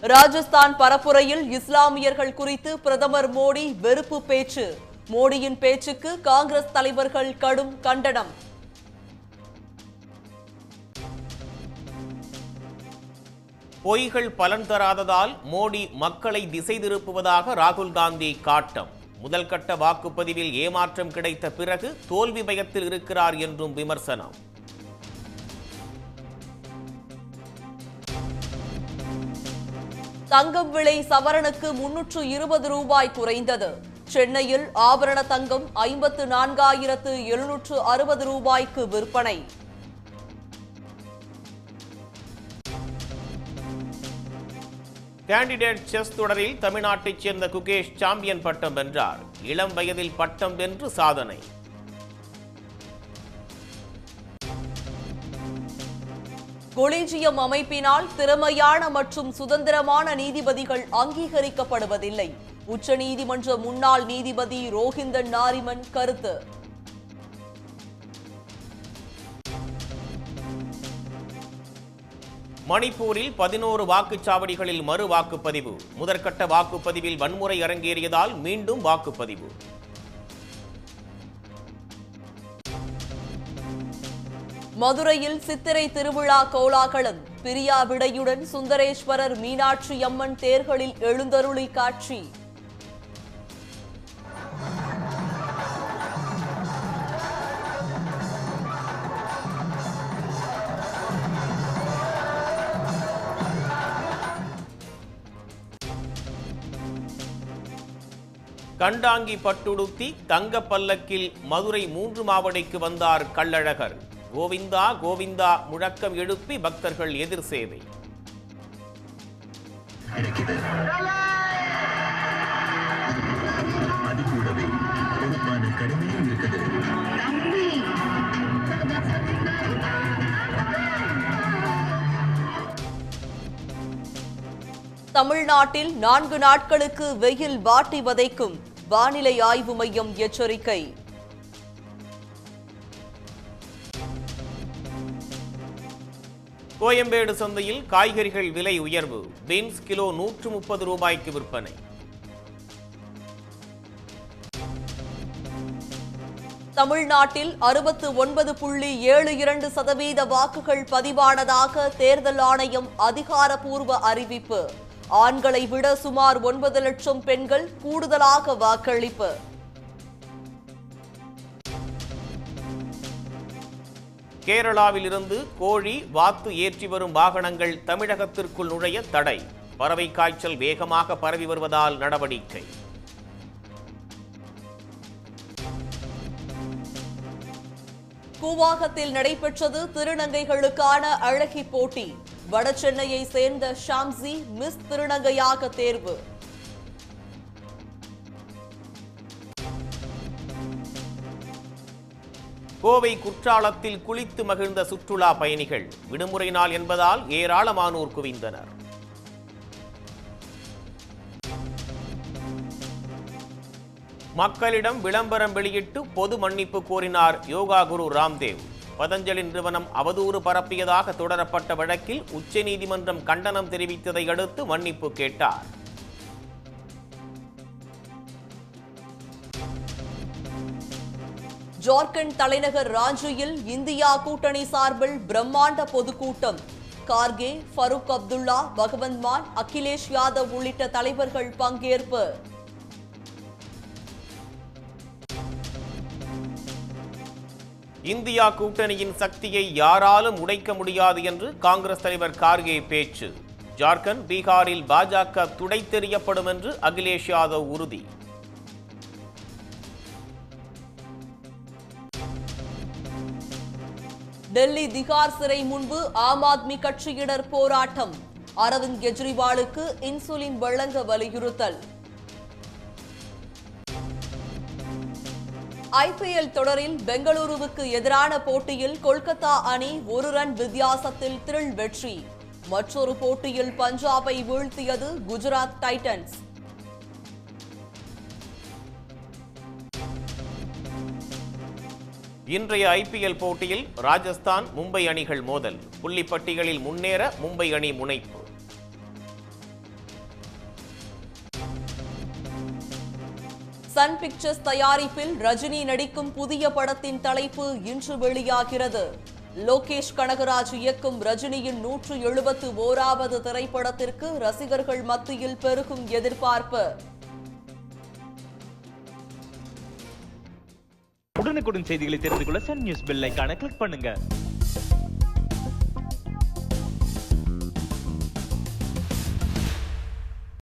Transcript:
ராஜஸ்தான் பரப்புரையில் இஸ்லாமியர்கள் குறித்து பிரதமர் மோடி வெறுப்பு பேச்சு. மோடியின் பேச்சுக்கு காங்கிரஸ் தலைவர்கள் கடும் கண்டனம். பொய்கள் பலன் தராததால் மோடி மக்களை திசை திருப்புவதாக ராகுல் காந்தி காட்டம். முதல் கட்ட வாக்குப்பதிவில் ஏமாற்றம் கிடைத்த பிறகு தோல்வி பயத்தில் இருக்கிறார் என்றும் விமர்சனம். தங்கம் விலை சவரனுக்கு 320 ரூபாய் குறைந்தது. சென்னையில் ஆபரண தங்கம் 54,760 ரூபாய்க்கு விற்பனை. கேண்டிடேட் செஸ் தொடரில் தமிழ்நாட்டைச் சேர்ந்த குகேஷ் சாம்பியன் பட்டம் வென்றார். இளம் வயதில் பட்டம் வென்று சாதனை. கொலீஜியம் அமைப்பினால் திறமையான மற்றும் சுதந்திரமான நீதிபதிகள் அங்கீகரிக்கப்படுவதில்லை. உச்சநீதிமன்ற முன்னாள் நீதிபதி ரோஹிந்தன் நாரிமன் கருத்து. மணிப்பூரில் 11 வாக்குச்சாவடிகளில் மறு வாக்குப்பதிவு. முதற்கட்ட வாக்குப்பதிவில் வன்முறை அரங்கேறியதால் மீண்டும் வாக்குப்பதிவு. மதுரையில் சித்திரை திருவிழா கோலாகலம். பிரியா விடையுடன் சுந்தரேஸ்வரர் மீனாட்சி அம்மன் தேர்களில் எழுந்தருளி காட்சி. கண்டாங்கி பட்டுடுத்தி தங்க பல்லக்கில் மதுரை 3 மாவடிக்கு வந்தார் கள்ளழகர். கோவிந்தா கோவிந்தா முழக்கம் எழுப்பி பக்தர்கள் எதிர் சேவை. தமிழ்நாட்டில் 4 நாட்களுக்கு வெயில் வாட்டி வதைக்கும். வானிலை ஆய்வு மையம் எச்சரிக்கை. கோயம்பேடு சந்தையில் காய்கறிகள் விலை உயர்வு. பீன்ஸ் கிலோ 130 ரூபாய்க்கு விற்பனை. தமிழ்நாட்டில் 69.72% வாக்குகள் பதிவானதாக தேர்தல் ஆணையம் அதிகாரப்பூர்வ அறிவிப்பு. ஆண்களை விட சுமார் 9 லட்சம் பெண்கள் கூடுதலாக வாக்களிப்பு. கேரளாவில் இருந்து கோழி வாத்து ஏற்றி வரும் வாகனங்கள் தமிழகத்திற்குள் நுழைய தடை. பறவை காய்ச்சல் வேகமாக பரவி வருவதால் நடவடிக்கை. கூவாகத்தில் நடைபெற்றது திருநங்கைகளுக்கான அழகி போட்டி. வடசென்னையை சேர்ந்த ஷாம்சி மிஸ் திருநங்கையாக தேர்வு. கோவை குற்றாலத்தில் குளித்து மகிழ்ந்த சுற்றுலா பயணிகள். விடுமுறை நாள் என்பதால் ஏராளமானோர் குவிந்தனர். மக்களிடம் விளம்பரம் வெளியிட்டு பொது மன்னிப்பு கோரினார் யோகா குரு ராம்தேவ். பதஞ்சலி நிறுவனம் அவதூறு பரப்பியதாக தொடரப்பட்ட வழக்கில் உச்சநீதிமன்றம் கண்டனம் தெரிவித்ததை அடுத்து மன்னிப்பு கேட்டார். ஜார்க்கண்ட் தலைநகர் ராஞ்சியில் இந்தியா கூட்டணி சார்பில் பிரம்மாண்ட பொதுக்கூட்டம். கார்கே, ஃபருக் அப்துல்லா, பகவந்த் மான், அகிலேஷ் யாதவ் உள்ளிட்ட தலைவர்கள் பங்கேற்பு. இந்தியா கூட்டணியின் சக்தியை யாராலும் உடைக்க முடியாது என்று காங்கிரஸ் தலைவர் கார்கே பேச்சு. ஜார்க்கண்ட், பீகாரில் பாஜக துடைத்தெறியப்படும் என்று அகிலேஷ் யாதவ் உறுதி. டெல்லி திகார் சிறை முன்பு ஆம் ஆத்மி கட்சியினர் போராட்டம். அரவிந்த் கெஜ்ரிவாலுக்கு இன்சுலின் வழங்க வலியுறுத்தல். ஐபிஎல் தொடரில் பெங்களூருவுக்கு எதிரான போட்டியில் கொல்கத்தா அணி 1 ரன் வித்தியாசத்தில் த்ரில் வெற்றி. மற்றொரு போட்டியில் பஞ்சாபை வீழ்த்தியது குஜராத் டைட்டன்ஸ். இன்றைய ஐபிஎல் போட்டியில் ராஜஸ்தான், மும்பை அணிகள் மோதல். புள்ளிப்பட்டியலில் முன்னேற மும்பை அணி முனைப்பு. சன் பிக்சர்ஸ் தயாரிப்பில் ரஜினி நடிக்கும் புதிய படத்தின் தலைப்பு இன்று வெளியாகிறது. லோகேஷ் கனகராஜ் இயக்கும் ரஜினியின் 171வது திரைப்படத்திற்கு ரசிகர்கள் மத்தியில் பெருகும் எதிர்பார்ப்பு. உடனுக்குடன் செய்திகளை தெரிந்து கொள்ள சன் நியூஸ் பெல் ஐகானை கிளிக் பண்ணுங்க.